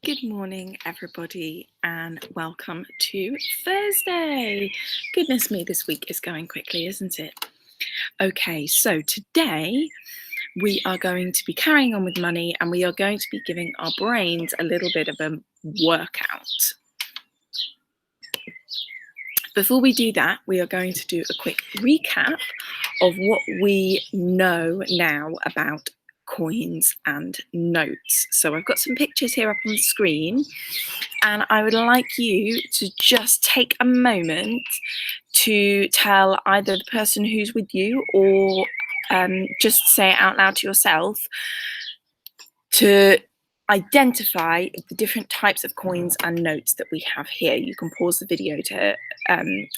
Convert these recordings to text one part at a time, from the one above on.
Good morning, everybody, and welcome to Thursday. Goodness me, this week is going quickly, isn't it? Okay, so today we are going to be carrying on with money and we are going to be giving our brains a little bit of a workout. Before we do that, we are going to do a quick recap of what we know now about coins and notes. So I've got some pictures here up on the screen, and I would like you to just take a moment to tell either the person who's with you or just say it out loud to yourself to identify the different types of coins and notes that we have here. You can pause the video to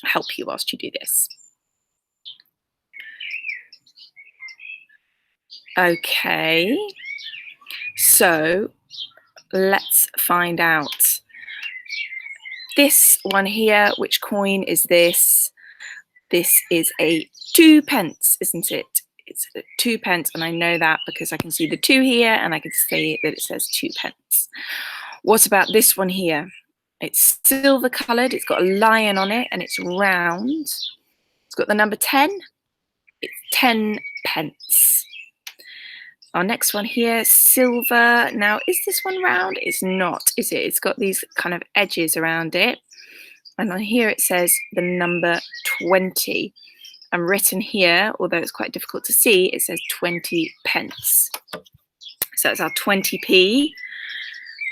help you whilst you do this. Okay, so let's find out. This one here, which coin is this? This is a 2 pence, isn't it? It's a 2 pence, and I know that because I can see the 2 here and I can see that it says 2 pence. What about this one here? It's silver coloured, it's got a lion on it, and it's round. It's got the number 10. It's 10 pence. Our next one here, silver. Now, is this one round? It's not, is it? It's got these kind of edges around it. And on here it says the number 20. And written here, although it's quite difficult to see, it says 20 pence. So it's our 20p.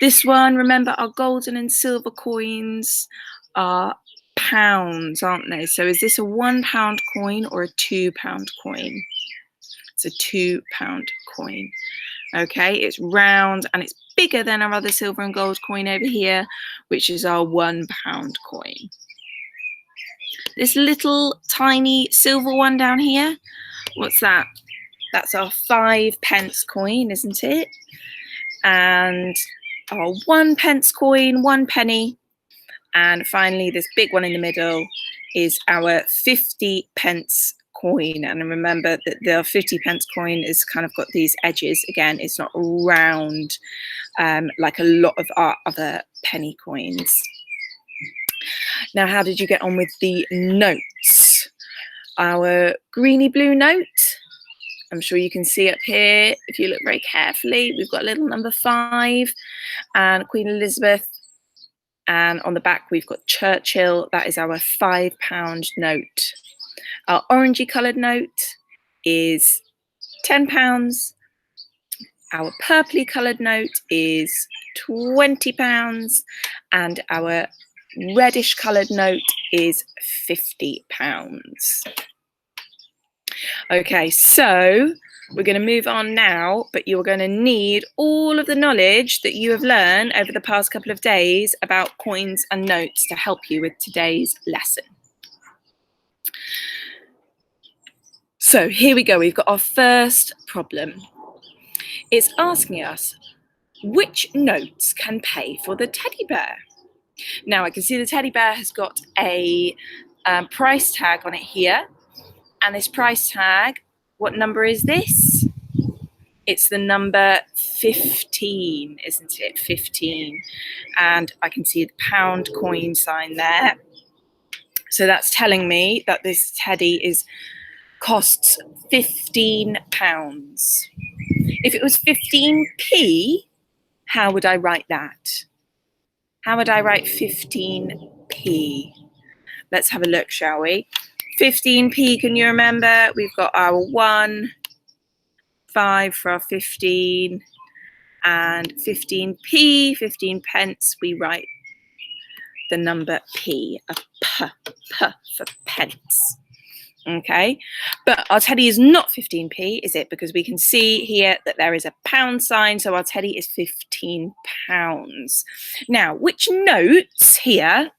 This one, remember, our golden and silver coins are pounds, aren't they? So is this a £1 coin or a £2 coin? It's a £2 coin. Okay, it's round and it's bigger than our other silver and gold coin over here, which is our £1 coin. This little tiny silver one down here, what's that? That's our 5 pence coin, isn't it? And our 1 pence coin, 1 penny. And finally, this big one in the middle is our 50 pence coin. And remember that the 50 pence coin is kind of got these edges. Again, it's not round like a lot of our other penny coins. Now, how did you get on with the notes? Our greeny blue note, I'm sure you can see up here, if you look very carefully, we've got a little number 5 and Queen Elizabeth. And on the back, we've got Churchill. That is our £5 note. Our orangey coloured note is £10. Our purpley coloured note is £20. And our reddish coloured note is £50. Okay, so we're going to move on now, but you're going to need all of the knowledge that you have learned over the past couple of days about coins and notes to help you with today's lesson. So here we go. We've got our first problem. It's asking us, which notes can pay for the teddy bear? Now, I can see the teddy bear has got a price tag on it here. And this price tag, what number is this? It's the number 15, isn't it? 15. And I can see the pound coin sign there. So that's telling me that this teddy costs £15. If it was 15p, how would I write that? How would I write 15p? Let's have a look, shall we? 15p, can you remember? We've got our 1, 5 for our 15, and 15p, 15 pence, we write the number p, a p for pence. Okay, but our teddy is not 15p, is it? Because we can see here that there is a pound sign, so our teddy is £15. Now, which notes here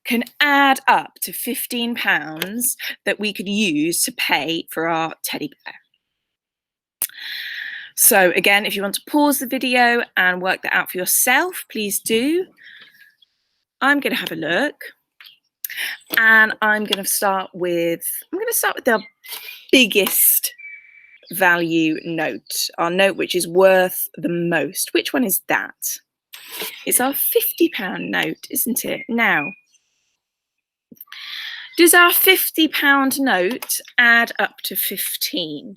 can add up to £15 that we could use to pay for our teddy bear? So again, if you want to pause the video and work that out for yourself, please do. I'm going to have a look, and I'm going to start with the biggest value note, our note which is worth the most. Which one is that? It's our £50 note, isn't it? Now, does our £50 note add up to 15?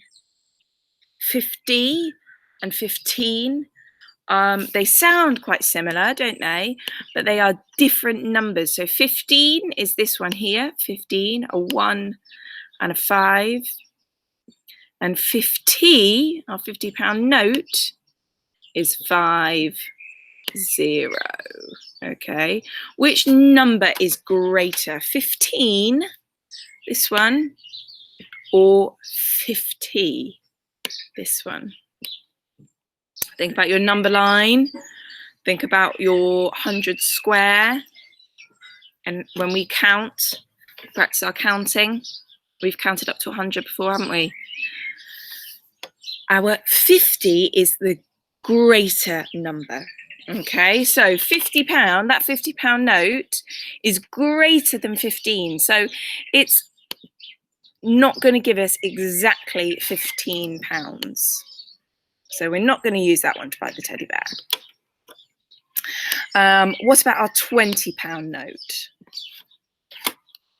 50 and 15, they sound quite similar, don't they? But they are different numbers. So 15 is this one here, 15, a 1 and a 5. And 50, our £50 note, is 50. Okay, which number is greater, 15, this one, or 50, this one? Think about your number line, think about your 100 square, and when we count, practice our counting, we've counted up to 100 before, haven't we? Our 50 is the greater number. Okay, so £50, that £50 note is greater than 15. So it's not going to give us exactly £15. So we're not going to use that one to buy the teddy bear. What about our £20 note?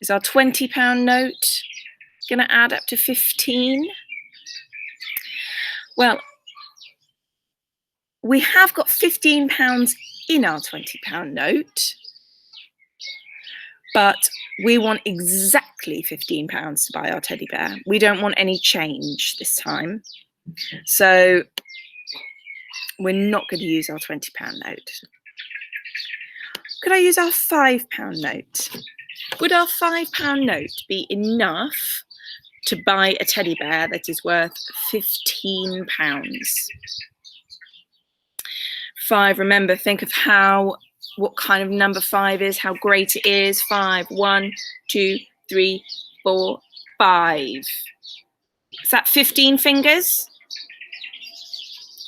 Is our £20 note going to add up to 15? Well, we have got £15 in our £20 note, but we want exactly £15 to buy our teddy bear. We don't want any change this time. So we're not going to use our £20 note. Could I use our £5 note? Would our £5 note be enough to buy a teddy bear that is worth £15? 5, remember, think of what kind of number 5 is, how great it is. 5, 1, 2, 3, 4, 5. Is that 15 fingers?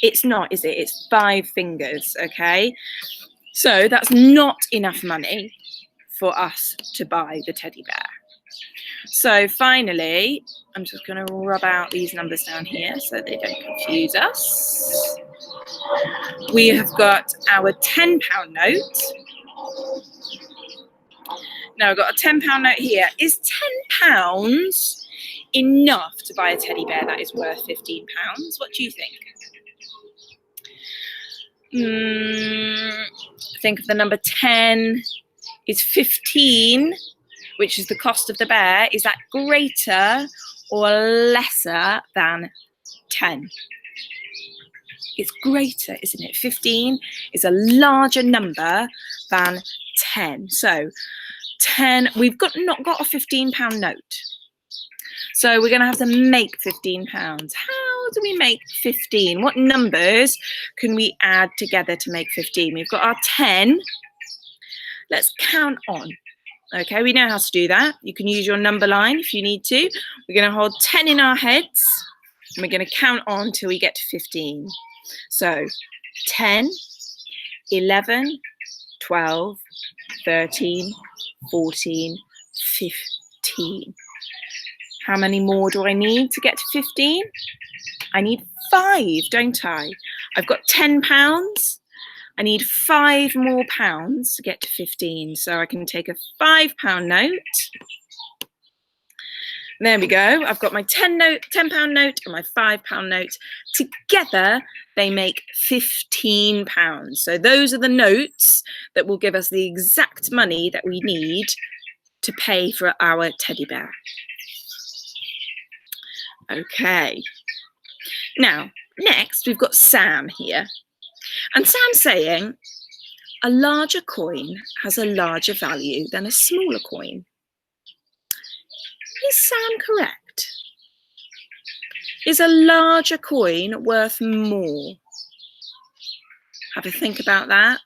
It's not, is it? It's 5 fingers, okay? So that's not enough money for us to buy the teddy bear. So finally, I'm just going to rub out these numbers down here so they don't confuse us. We have got our £10 note. Now we've got a £10 note here. Is £10 enough to buy a teddy bear that is worth £15? What do you think? Think of the number 10. Is 15, which is the cost of the bear, is that greater or lesser than 10? It's greater, isn't it? 15 is a larger number than 10. So 10, we've not got a £15 note. So we're going to have to make £15. How do we make 15? What numbers can we add together to make 15? We've got our 10. Let's count on. Okay, we know how to do that. You can use your number line if you need to. We're going to hold 10 in our heads and we're going to count on till we get to 15. So 10, 11, 12, 13, 14, 15. How many more do I need to get to 15? I need 5, don't I? I've got £10. I need 5 more pounds to get to 15. So I can take a £5 note. There we go. I've got my £10 note and my £5 note. Together, they make £15. So those are the notes that will give us the exact money that we need to pay for our teddy bear. Okay. Now, next we've got Sam here. And Sam's saying, a larger coin has a larger value than a smaller coin. Is Sam correct? Is a larger coin worth more? Have a think about that.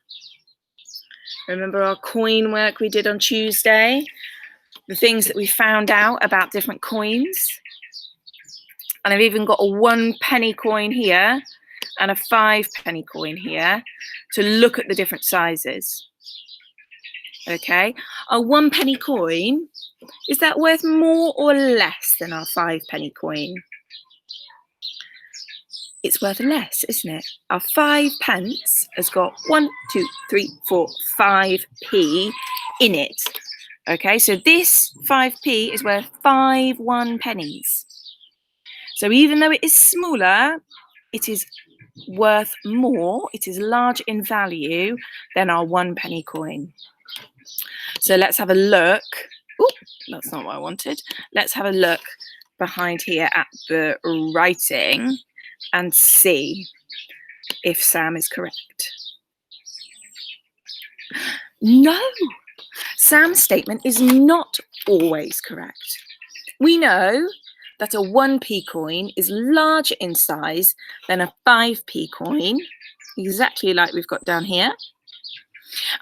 Remember our coin work we did on Tuesday? The things that we found out about different coins. And I've even got a 1 penny coin here and a 5 penny coin here to look at the different sizes. Okay, a 1 penny coin, is that worth more or less than our 5 penny coin? it's worth less, isn't it? Our 5 pence has got 1, 2, 3, 4, 5p in it. Okay, so this 5p is worth 5 1-pennies. So even though it is smaller, it is worth more, it is large in value than our 1-penny coin. So let's have a look. Ooh, that's not what I wanted. Let's have a look behind here at the writing and see if Sam is correct. No, Sam's statement is not always correct. We know that a 1p coin is larger in size than a 5p coin, exactly like we've got down here.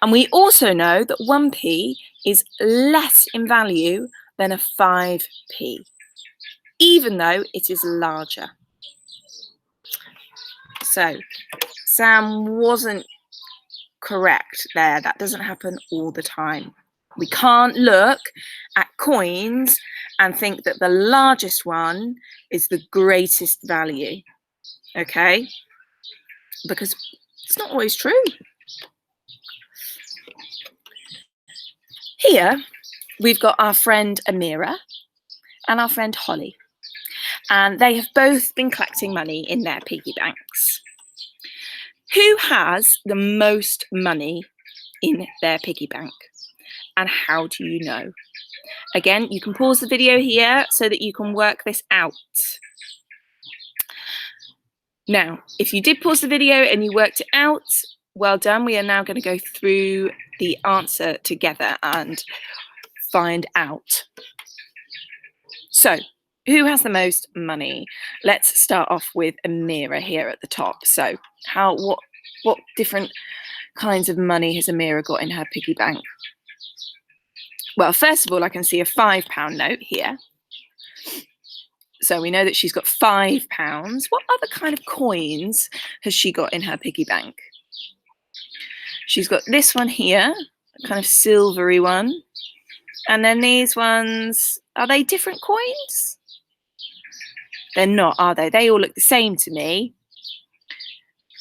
And we also know that 1p is less in value than a 5p, even though it is larger. So Sam wasn't correct there. That doesn't happen all the time. We can't look at coins and think that the largest one is the greatest value, okay? Because it's not always true. Here, we've got our friend Amira and our friend Holly, and they have both been collecting money in their piggy banks. Who has the most money in their piggy bank? And how do you know? Again, you can pause the video here so that you can work this out. Now, if you did pause the video and you worked it out, well done. We are now going to go through the answer together and find out. So, who has the most money? Let's start off with Amira here at the top. So, what different kinds of money has Amira got in her piggy bank? Well, first of all, I can see a £5 note here. So we know that she's got £5. What other kind of coins has she got in her piggy bank? She's got this one here, a kind of silvery one. And then these ones, are they different coins? They're not, are they? They all look the same to me.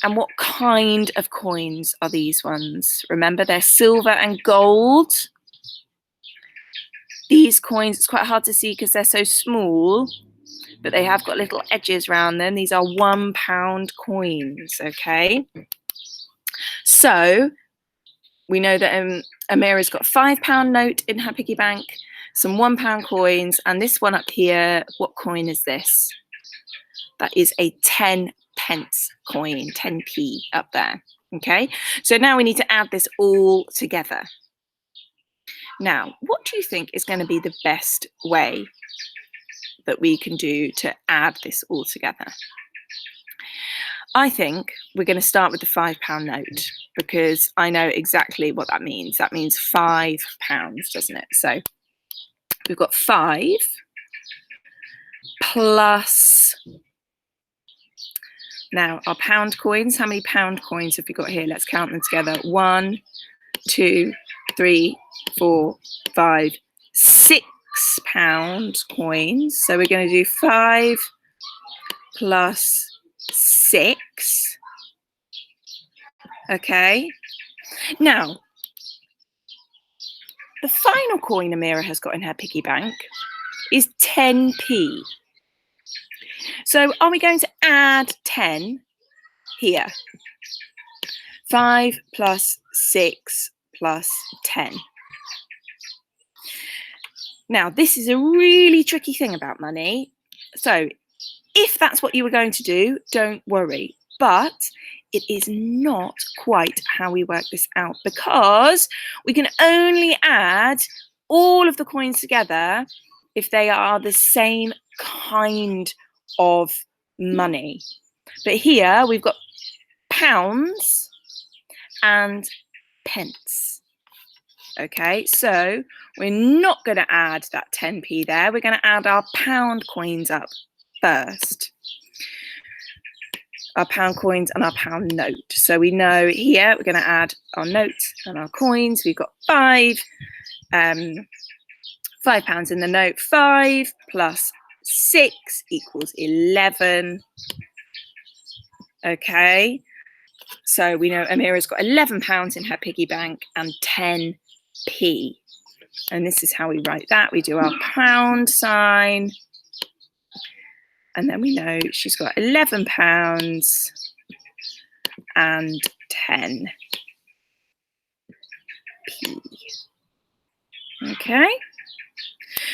And what kind of coins are these ones? Remember, they're silver and gold. These coins, it's quite hard to see because they're so small, but they have got little edges around them. These are £1 coins, okay? So we know that Amira's got a £5 note in her piggy bank, some £1 coins, and this one up here, what coin is this? That is a 10 pence coin, 10p up there, okay? So now we need to add this all together. Now, what do you think is going to be the best way that we can do to add this all together? I think we're going to start with the £5 note because I know exactly what that means. That means £5, doesn't it? So we've got 5 plus, now our pound coins. How many pound coins have we got here? Let's count them together. 1, 2, 3, 4, 5, 6 pound coins. So we're going to do 5 plus 6. Okay. Now, the final coin Amira has got in her piggy bank is 10p. So are we going to add 10 here? 5 plus 6 plus 10. Now, this is a really tricky thing about money. So if that's what you were going to do, don't worry. But it is not quite how we work this out because we can only add all of the coins together if they are the same kind of money. But here we've got pounds and pence. Okay, so we're not going to add that 10p there. We're going to add our pound coins up first. Our pound coins and our pound note. So we know here we're going to add our note and our coins. We've got £5 in the note. 5 plus 6 equals 11. Okay, so we know Amira's got £11 in her piggy bank and 10p. And this is how we write that. We do our pound sign. And then we know she's got £11 and 10p. Okay.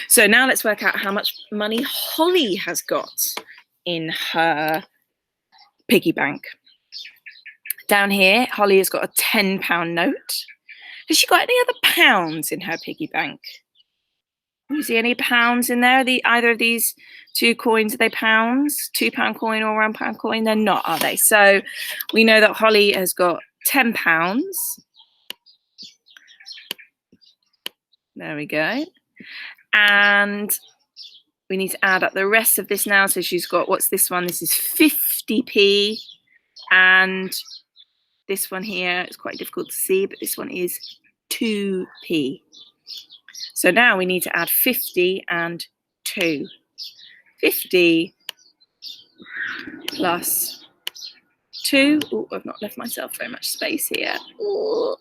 So now let's work out how much money Holly has got in her piggy bank. Down here, Holly has got a £10 note. Has she got any other pounds in her piggy bank? Do you see any pounds in there? Either of these two coins, are they pounds? £2 coin or £1 coin? They're not, are they? So we know that Holly has got £10. There we go. And we need to add up the rest of this now. So she's got, what's this one? This is 50p. And this one here, it's quite difficult to see, but this one is 2p. So now we need to add 50 and 2. 50 plus 2. Oh, I've not left myself very much space here. Ooh.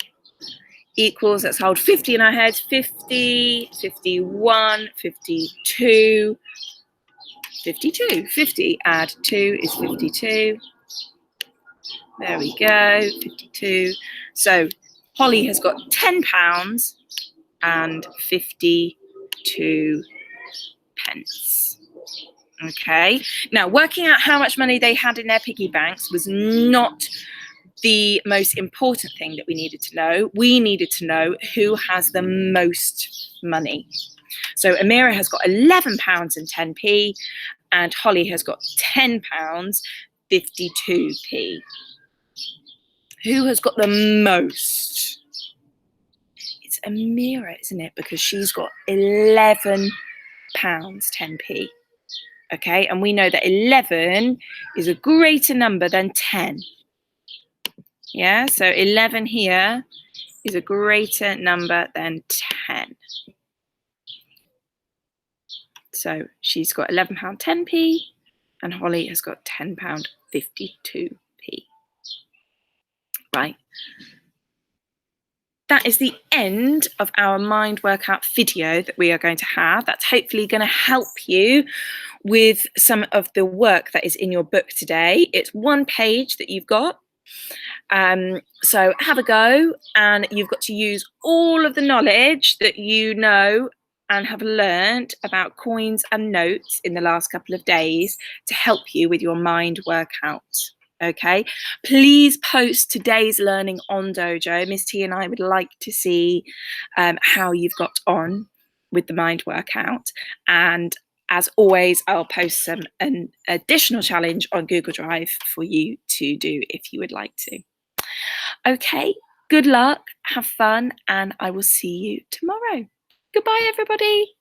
Equals, let's hold 50 in our heads. 50, 51, 52, 52. 50 add 2 is 52. There we go, 52. So Holly has got £10 and 52 pence. Okay, now working out how much money they had in their piggy banks was not the most important thing that we needed to know. We needed to know who has the most money. So Amira has got £11 and 10p, and Holly has got £10, 52p. Who has got the most? It's Amira, isn't it? Because she's got £11, 10p. Okay, and we know that 11 is a greater number than 10. Yeah, so 11 here is a greater number than 10. So she's got £11, 10p, and Holly has got £10, 52p. Right. That is the end of our mind workout video that we are going to have. That's hopefully going to help you with some of the work that is in your book today. It's one page that you've got. So have a go, and you've got to use all of the knowledge that you know and have learned about coins and notes in the last couple of days to help you with your mind workout. Okay, please post today's learning on Dojo. Miss T and I would like to see how you've got on with the mind workout. And as always, I'll post an additional challenge on Google Drive for you to do if you would like to. Okay, good luck, have fun, and I will see you tomorrow. Goodbye, everybody.